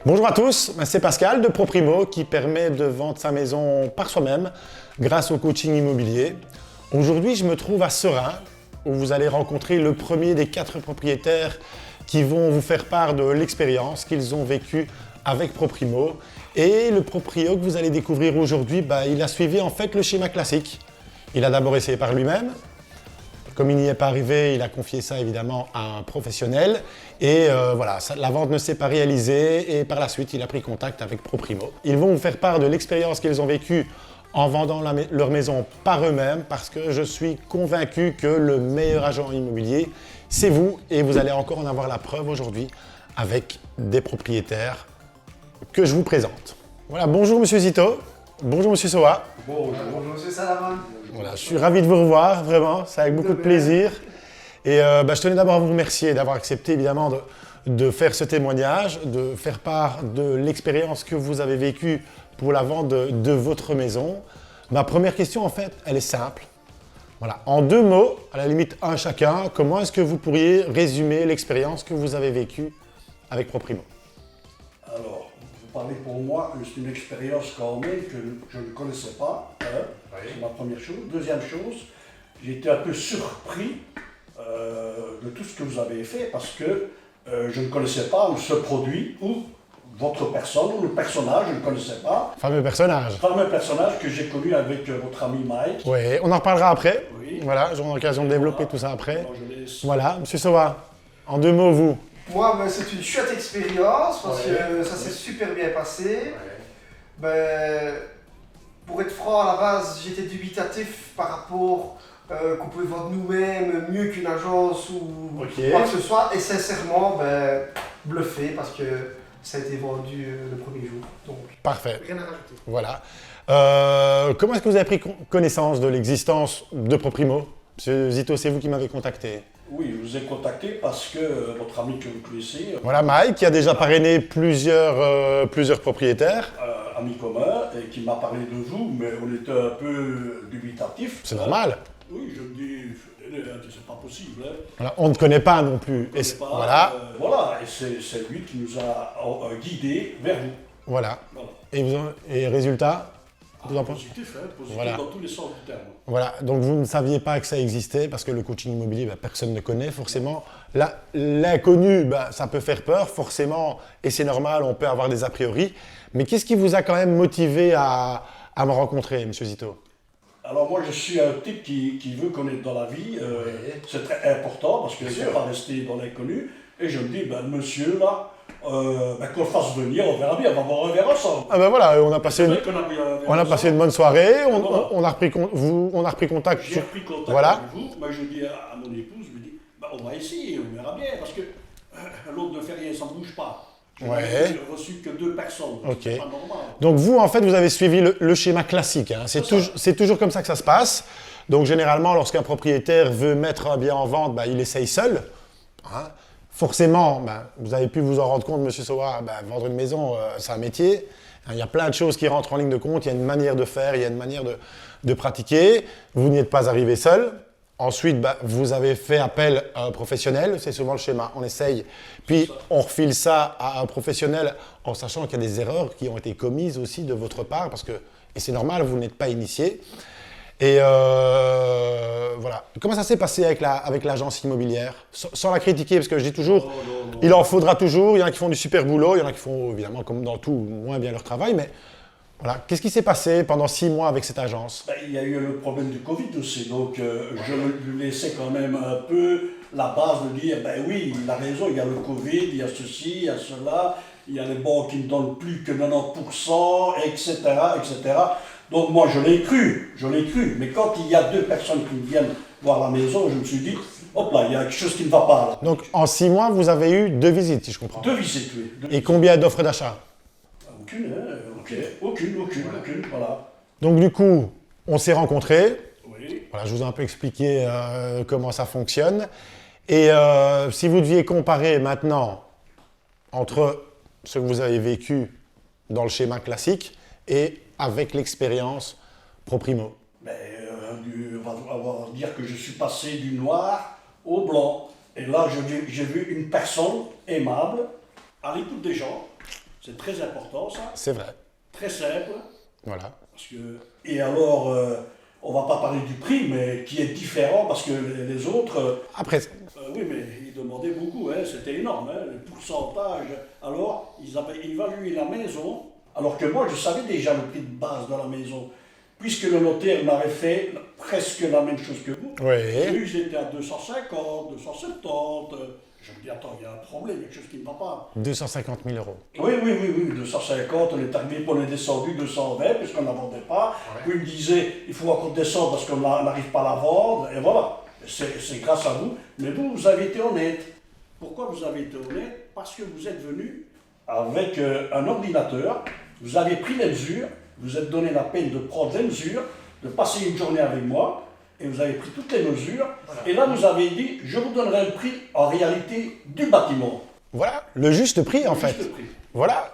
Bonjour à tous, c'est Pascal de ProPrimo qui permet de vendre sa maison par soi-même grâce au coaching immobilier. Aujourd'hui, je me trouve à Seraing où vous allez rencontrer le premier des 4 propriétaires qui vont vous faire part de l'expérience qu'ils ont vécue avec ProPrimo. Et le proprio que vous allez découvrir aujourd'hui, il a suivi en fait le schéma classique. Il a d'abord essayé par lui-même. Comme il n'y est pas arrivé, il a confié ça évidemment à un professionnel. Et la vente ne s'est pas réalisée et par la suite, il a pris contact avec ProPrimo. Ils vont vous faire part de l'expérience qu'ils ont vécue en vendant leur maison par eux-mêmes parce que je suis convaincu que le meilleur agent immobilier, c'est vous. Et vous allez encore en avoir la preuve aujourd'hui avec des propriétaires que je vous présente. Voilà, bonjour Monsieur Zito, bonjour Monsieur Soa. Bonjour Monsieur Salaman. Voilà, je suis ravi de vous revoir, vraiment, c'est avec beaucoup de plaisir. Et je tenais d'abord à vous remercier d'avoir accepté évidemment de faire ce témoignage, de faire part de l'expérience que vous avez vécue pour la vente de votre maison. Ma première question en fait, elle est simple. Voilà, en 2 mots, à la limite un chacun, comment est-ce que vous pourriez résumer l'expérience que vous avez vécue avec ProPrimo? Alors, vous parlez pour moi, c'est une expérience quand même que je ne connaissais pas. C'est ma première chose. Deuxième chose, j'ai été un peu surpris de tout ce que vous avez fait parce que je ne connaissais pas ce produit ou votre personne ou le personnage, je ne connaissais pas. Fameux personnage. Fameux personnage que j'ai connu avec votre ami Mike. Oui, on en reparlera après. Oui. Voilà, j'aurai l'occasion de développer tout ça après. Alors, je laisse... Voilà, Monsieur Soa, en 2 mots, vous. Moi, c'est une chouette expérience parce Ouais. que ça s'est super bien passé. Pour être franc, à la base, j'étais dubitatif par rapport qu'on pouvait vendre nous-mêmes mieux qu'une agence ou Ok. quoi que ce soit. Et sincèrement, bluffé parce que ça a été vendu le premier jour. Donc, Parfait. rien à rajouter. Voilà. Comment est-ce que vous avez pris connaissance de l'existence de ProPrimo? Monsieur Zito, c'est vous qui m'avez contacté. Oui, je vous ai contacté parce que votre ami que vous connaissez, Voilà, Mike, qui a déjà parrainé plusieurs propriétaires. ami commun, et qui m'a parlé de vous, mais on était un peu dubitatif. C'est normal. Oui, je me dis, c'est pas possible. Hein. Voilà, on ne connaît pas non plus. On Et sait pas, voilà, voilà, et c'est lui qui nous a guidés vers vous. voilà. Voilà. Et résultat, vous en pensez? Positif, hein, positif Voilà. dans tous les sens du terme. Voilà, donc vous ne saviez pas que ça existait parce que le coaching immobilier, personne ne connaît forcément. L'inconnu, ça peut faire peur forcément et c'est normal, on peut avoir des a priori. Mais qu'est-ce qui vous a quand même motivé à me rencontrer, Monsieur Zito? Alors moi je suis un type qui veut connaître dans la vie, c'est très important parce que je ne vais pas rester dans l'inconnu. Et je me dis, monsieur là, qu'on le fasse venir, on verra bien, on va voir un verre ensemble. Ah ben voilà, on a passé C'est vrai qu'on a pris un verre on a passé une ensemble. bonne soirée, Voilà. on a repris contact. J'ai pris contact Voilà. avec vous. Moi, je dis à mon épouse, je me dis, on va essayer, on verra bien, parce que l'autre ne fait rien, ça ne bouge pas. Je Ouais. n'ai reçu que 2 personnes, Ok. c'est pas normal. Donc vous, en fait, vous avez suivi le schéma classique. Hein. C'est toujours comme ça que ça se passe. Donc généralement, lorsqu'un propriétaire veut mettre un bien en vente, il essaye seul. Hein. Forcément, vous avez pu vous en rendre compte, Monsieur Soa, vendre une maison, c'est un métier. Il y a plein de choses qui rentrent en ligne de compte, il y a une manière de faire, il y a une manière de pratiquer. Vous n'y êtes pas arrivé seul. Ensuite, vous avez fait appel à un professionnel, c'est souvent le schéma. On essaye, puis on refile ça à un professionnel en sachant qu'il y a des erreurs qui ont été commises aussi de votre part, et c'est normal, vous n'êtes pas initié. Et voilà. Comment ça s'est passé avec l'agence immobilière? Sans la critiquer, parce que je dis toujours, Non. il en faudra toujours. Il y en a qui font du super boulot, il y en a qui font, évidemment, comme dans tout, moins bien leur travail. Mais voilà, qu'est-ce qui s'est passé pendant 6 mois avec cette agence? Il y a eu le problème du Covid aussi, donc je lui laissais quand même un peu la base de dire, oui, il a raison, il y a le Covid, il y a ceci, il y a cela, il y a les banques qui ne donnent plus que 90%, etc., etc. Donc moi je l'ai cru, mais quand il y a 2 personnes qui viennent voir la maison, je me suis dit, hop là, il y a quelque chose qui ne va pas là. Donc en 6 mois, vous avez eu 2 visites, si je comprends. 2 visites, oui. Et combien d'offres d'achat? Aucune, hein, aucune, voilà. Donc du coup, on s'est rencontrés. Oui. Voilà, je vous ai un peu expliqué comment ça fonctionne. Et si vous deviez comparer maintenant entre ce que vous avez vécu dans le schéma classique et avec l'expérience ProPrimo. On va dire que je suis passé du noir au blanc. Et là, j'ai vu une personne aimable, à l'écoute des gens, C'est très important ça, C'est vrai. très simple. Voilà. Parce que, et alors, on va pas parler du prix, mais qui est différent parce que les autres, Après, oui, mais ils demandaient beaucoup, hein, c'était énorme, hein, le pourcentage. Alors, ils avaient évalué la maison, alors que moi, je savais déjà le prix de base de la maison, puisque le notaire m'avait fait presque la même chose que vous. Et oui. lui, j'étais à 250, 270. Je me dis, attends, il y a un problème, il y a quelque chose qui ne va pas. 250 000 euros. Oui, 250, on est arrivé, on est descendu 220 puisqu'on ne la vendait pas. Puis il me disait, il faut encore descendre parce qu'on n'arrive pas à la vendre, et voilà. C'est grâce à vous. Mais vous avez été honnête. Pourquoi vous avez été honnête? Parce que vous êtes venu avec un ordinateur, vous avez pris les mesures, vous êtes donné la peine de prendre les mesures, de passer une journée avec moi, et vous avez pris toutes les mesures. Voilà. Et là, vous avez dit, je vous donnerai le prix en réalité du bâtiment. Voilà, le juste prix en fait. Juste prix. Voilà,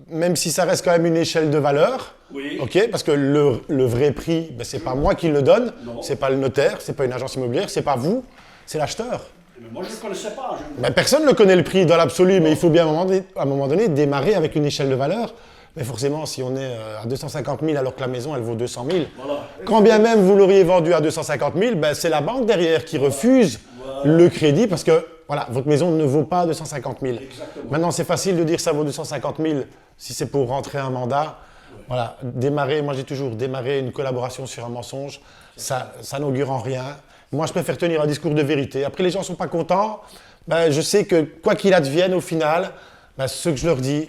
même si ça reste quand même une échelle de valeur. Oui. Ok, parce que le vrai prix, ben, c'est pas moi qui le donne, Non. c'est pas le notaire, c'est pas une agence immobilière, c'est pas vous, c'est l'acheteur. Mais moi, je ne connaissais pas. Ben, personne ne connaît le prix dans l'absolu, mais il faut bien à un moment donné démarrer avec une échelle de valeur. Mais forcément, si on est à 250 000 alors que la maison elle vaut 200 000, Voilà. quand bien même vous l'auriez vendu à 250 000, ben, c'est la banque derrière qui refuse le crédit parce que voilà, votre maison ne vaut pas 250 000. Exactement. Maintenant, c'est facile de dire ça vaut 250 000 si c'est pour rentrer un mandat. Voilà, démarrer, moi j'ai toujours démarré une collaboration sur un mensonge, ça n'augure en rien. Moi, je préfère tenir un discours de vérité. Après, les gens ne sont pas contents. Ben, je sais que quoi qu'il advienne, au final, ben, ce que je leur dis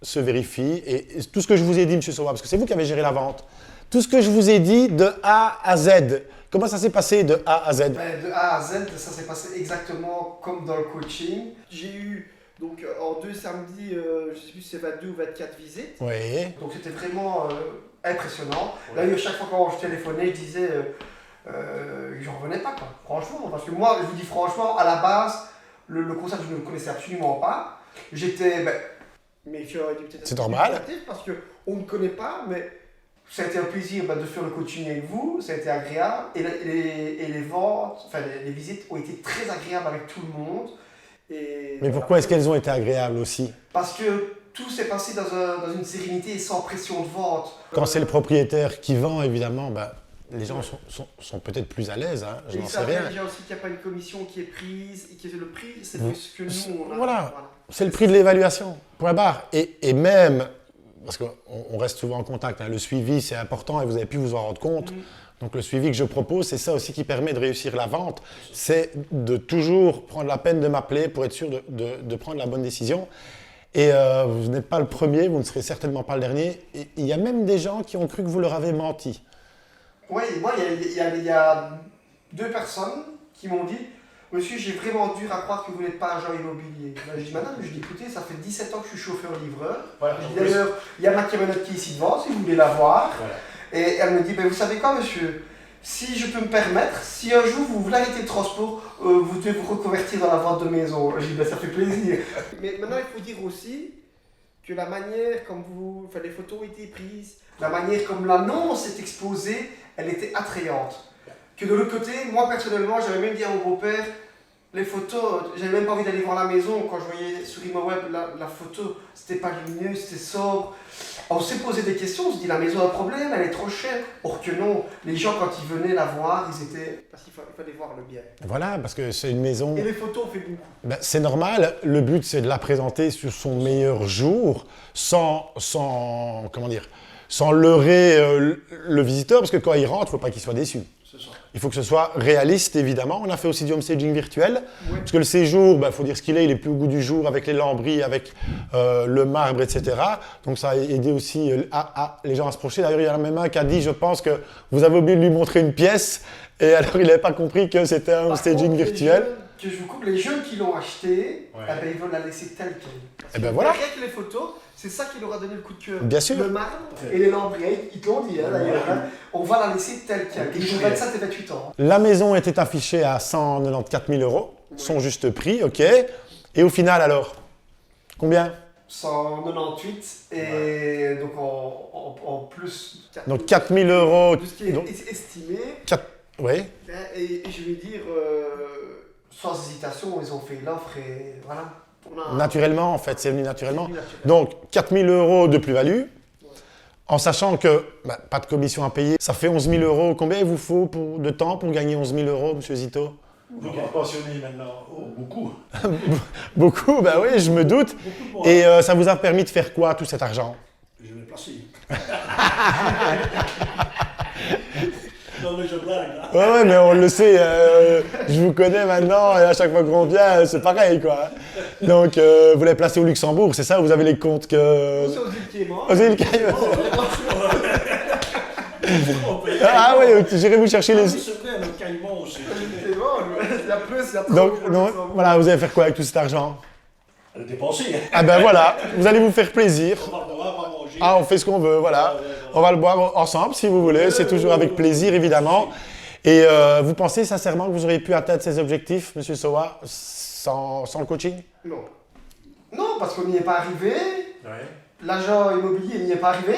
se vérifie. Et tout ce que je vous ai dit, M. Sauva, parce que c'est vous qui avez géré la vente, tout ce que je vous ai dit de A à Z, comment ça s'est passé de A à Z? Ben, de A à Z, ça s'est passé exactement comme dans le coaching. J'ai eu, donc en 2 samedis, je ne sais plus si c'est 22 ou 24 visites. Oui. Donc c'était vraiment impressionnant. Là, à chaque fois quand je téléphonais, je disais, j'en revenais pas, quoi. Franchement. Parce que moi, je vous dis franchement, à la base, le concept, je ne le connaissais absolument pas. J'étais méfiant et peut-être C'est normal. Parce qu'on ne connaît pas, mais ça a été un plaisir de faire le coaching avec vous, ça a été agréable. Et les ventes, enfin les visites ont été très agréables avec tout le monde. Mais pourquoi est-ce qu'elles ont été agréables aussi? Parce que tout s'est passé dans une sérénité et sans pression de vente. Quand c'est le propriétaire qui vend, évidemment, ben, les gens sont peut-être plus à l'aise, hein, je n'en sais rien. Déjà aussi qu'il n'y a pas une commission qui est prise, et que le prix, c'est ce que nous, on a. Voilà, c'est le prix de l'évaluation, point barre. Et même, parce qu'on reste souvent en contact, hein, le suivi c'est important et vous avez pu vous en rendre compte. Donc le suivi que je propose, c'est ça aussi qui permet de réussir la vente, c'est de toujours prendre la peine de m'appeler pour être sûr de prendre la bonne décision. Et vous n'êtes pas le premier, vous ne serez certainement pas le dernier. Et il y a même des gens qui ont cru que vous leur avez menti. Oui, moi, il y a 2 personnes qui m'ont dit « Monsieur, j'ai vraiment dur à croire que vous n'êtes pas agent immobilier. » Je dis « Madame, écoutez, ça fait 17 ans que je suis chauffeur-livreur. Voilà, D'ailleurs, il y a ma camionnette qui est ici devant, si vous voulez la voir. Voilà. » Et elle me dit « Vous savez quoi, monsieur? Si je peux me permettre, si un jour vous voulez arrêter le transport, vous devez vous reconvertir dans la vente de maison. » Je dis « Ça fait plaisir. » Mais maintenant, il faut dire aussi que la manière comme les photos ont été prises, la manière comme l'annonce est exposée, elle était attrayante. Que de l'autre côté, moi personnellement, j'avais même dit à mon beau-père, les photos, j'avais même pas envie d'aller voir la maison. Quand je voyais sur ImoWeb la photo, c'était pas lumineux, c'était sobre. On s'est posé des questions, on se dit la maison a un problème, elle est trop chère. Or que non, les gens quand ils venaient la voir, ils étaient... Parce qu'il fallait voir le bien. Voilà, parce que c'est une maison... Et les photos ont fait beaucoup. Ben, c'est normal, le but c'est de la présenter sur son meilleur jour, sans leurrer le visiteur, parce que quand il rentre, il ne faut pas qu'il soit déçu. Il faut que ce soit réaliste, évidemment. On a fait aussi du home staging virtuel, parce que le séjour, faut dire ce qu'il est, il est plus au goût du jour, avec les lambris, avec le marbre, etc. Donc ça a aidé aussi les gens à se projeter. D'ailleurs, il y en a même un qui a dit, je pense que vous avez oublié de lui montrer une pièce, et alors il n'avait pas compris que c'était un home staging virtuel. Que je vous coupe, les jeunes qui l'ont acheté, ils veulent la laisser telle qu'elle. Et ben voilà. Rien que les photos, c'est ça qui leur a donné le coup de cœur. Bien sûr. Le marbre et les lambris, ils te l'ont dit d'ailleurs. On va la laisser telle qu'elle. Ils ont 27 et 28 ans. La maison était affichée à 194 000 euros, son juste prix, ok. Et au final alors, combien? 198 et donc en plus... Donc 4 000 euros. De ce qui est estimé. Oui. Et je vais dire, sans hésitation, ils ont fait l'offre et voilà. Naturellement, en fait, c'est venu naturellement. C'est venu naturellement. Donc, 4 000 € de plus-value, en sachant que pas de commission à payer, ça fait 11 000 €. Combien il vous faut de temps pour gagner 11 000 €, monsieur Zito? Vous qui êtes pensionné maintenant. Oh, beaucoup. Beaucoup, bah oui, je me doute. Beaucoup de Et ça vous a permis de faire quoi, tout cet argent? Je l'ai placé. Non mais je blague. Hein. Ouais, mais on le sait, je vous connais maintenant et à chaque fois qu'on vient, c'est pareil, quoi. Donc, vous l'avez placé au Luxembourg, c'est ça? Vous avez les comptes que... C'est aux îles Caïmans. Aux îles Caïmans. Oh, Ah oui, j'irai vous chercher les... C'est vrai, le Caïman aussi. C'est bon, il y a plus, il y a trop. Donc, non, voilà, vous allez faire quoi avec tout cet argent? Le dépenser. Ah ben voilà, vous allez vous faire plaisir. On va manger. Ah, on fait ce qu'on veut, voilà. On va le boire ensemble si vous voulez, c'est toujours avec plaisir évidemment. Et vous pensez sincèrement que vous auriez pu atteindre ces objectifs, monsieur Sowa, sans le coaching? Non. Non, parce qu'on n'y est pas arrivé. Ouais. L'agent immobilier n'y est pas arrivé.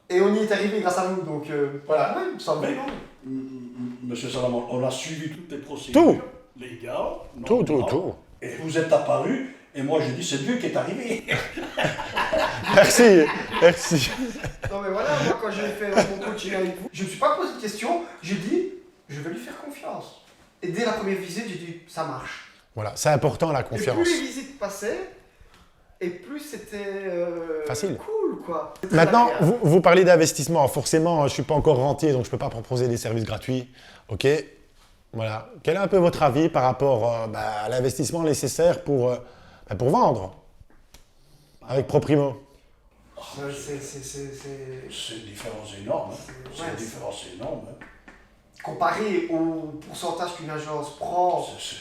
Et on y est arrivé grâce à vous, donc voilà. Ouais, ça va, Mais, non. Monsieur Salamon, on a suivi toutes les procédures. Tout. Légales. Tout. Et vous êtes apparu, et moi je dis c'est Dieu qui est arrivé. Merci. Non mais voilà, moi quand j'ai fait mon coaching avec vous, je ne me suis pas posé de questions, j'ai dit, je vais lui faire confiance. Et dès la première visite, j'ai dit, ça marche. Voilà, c'est important la Et confiance. plus les visites passaient, et plus c'était Facile. cool quoi. C'est très Maintenant, agréable. vous parlez d'investissement. Forcément, je ne suis pas encore rentier, donc je ne peux pas proposer des services gratuits. Ok. Voilà. Quel est un peu votre avis par rapport à l'investissement nécessaire pour vendre avec Proprimo? C'est une différence énorme. Hein. C'est Ouais, une différence énorme. Hein. Comparé au pourcentage qu'une agence prend C'est-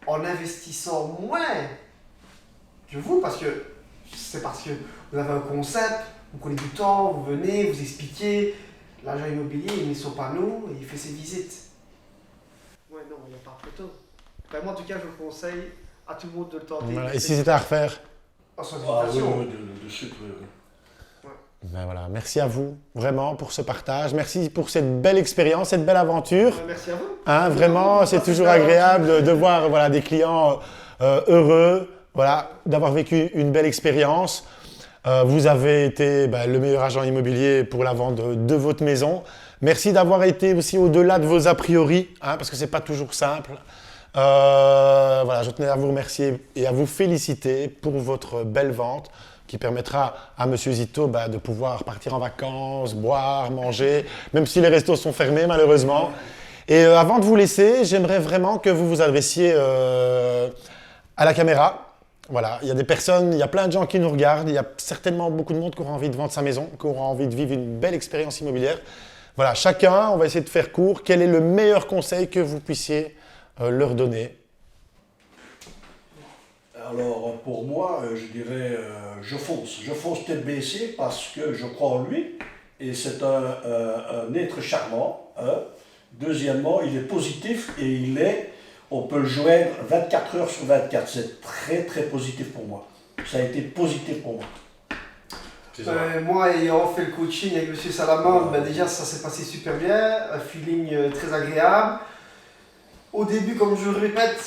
en investissant moins que vous, parce que vous avez un concept, vous prenez du temps, vous venez, vous expliquez, l'agent immobilier il met son panneau et il fait ses visites. Ouais, non, il n'y a pas photo. Ben, moi en tout cas je conseille à tout le monde de le tenter. Voilà. Et si c'était à refaire? En son Ah oui, invitation. oui, de suite, oui. Ben voilà, merci à vous vraiment pour ce partage. Merci pour cette belle expérience, cette belle aventure. Merci à vous. Hein, vraiment, c'est toujours agréable de voir voilà, des clients heureux, voilà, d'avoir vécu une belle expérience. Vous avez été le meilleur agent immobilier pour la vente de votre maison. Merci d'avoir été aussi au-delà de vos a priori, hein, parce que ce n'est pas toujours simple. Voilà, je tenais à vous remercier et à vous féliciter pour votre belle vente qui permettra à Monsieur Zito de pouvoir partir en vacances, boire, manger, même si les restos sont fermés malheureusement. Et avant de vous laisser, j'aimerais vraiment que vous vous adressiez à la caméra. Voilà, il y a des personnes, il y a plein de gens qui nous regardent, il y a certainement beaucoup de monde qui aura envie de vendre sa maison, qui aura envie de vivre une belle expérience immobilière. Voilà, chacun, on va essayer de faire court. Quel est le meilleur conseil que vous puissiez leur donner? Alors pour moi, je dirais, je fonce tête baissée parce que je crois en lui et c'est un être charmant. Hein. Deuxièmement, il est positif et on peut le joindre 24 heures sur 24. C'est très très positif pour moi. Ça a été positif pour moi. Moi, ayant fait le coaching avec M. Salamand, déjà ça s'est passé super bien, un feeling très agréable. Au début, comme je le répète,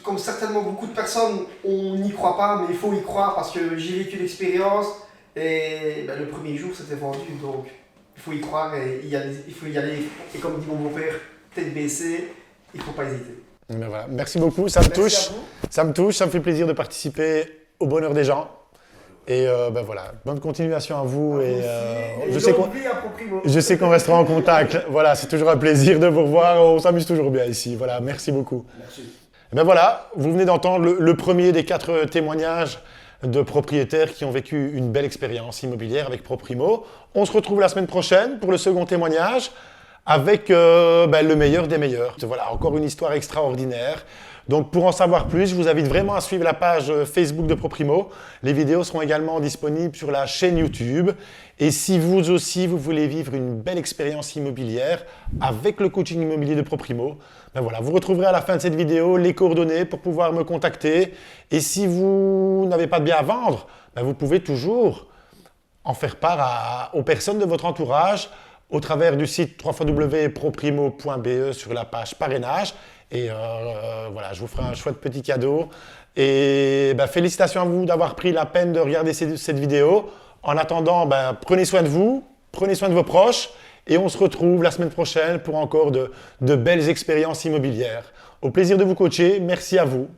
comme certainement beaucoup de personnes, on n'y croit pas, mais il faut y croire parce que j'ai vécu l'expérience et le premier jour c'était vendu, donc il faut y croire et il faut y aller. Et comme dit mon beau-père, tête baissée, il ne faut pas hésiter. Voilà. Merci beaucoup, ça me Merci touche. à vous. Ça me touche, ça me fait plaisir de participer au bonheur des gens. Et voilà, bonne continuation à vous. Et, Et longue vie à Proprimo. je sais qu'on restera en contact. Voilà, c'est toujours un plaisir de vous revoir. On s'amuse toujours bien ici. Voilà, merci beaucoup. Merci. Et ben voilà, vous venez d'entendre le premier des 4 témoignages de propriétaires qui ont vécu une belle expérience immobilière avec Proprimo. On se retrouve la semaine prochaine pour le second témoignage avec le meilleur des meilleurs. Voilà, encore une histoire extraordinaire. Donc pour en savoir plus, je vous invite vraiment à suivre la page Facebook de Proprimo. Les vidéos seront également disponibles sur la chaîne YouTube. Et si vous aussi, vous voulez vivre une belle expérience immobilière avec le coaching immobilier de Proprimo, voilà, vous retrouverez à la fin de cette vidéo les coordonnées pour pouvoir me contacter. Et si vous n'avez pas de bien à vendre, vous pouvez toujours en faire part aux personnes de votre entourage au travers du site www.proprimo.be sur la page parrainage. Et voilà, je vous ferai un chouette petit cadeau. Et félicitations à vous d'avoir pris la peine de regarder cette vidéo. En attendant, prenez soin de vous, prenez soin de vos proches et on se retrouve la semaine prochaine pour encore de belles expériences immobilières. Au plaisir de vous coacher, merci à vous.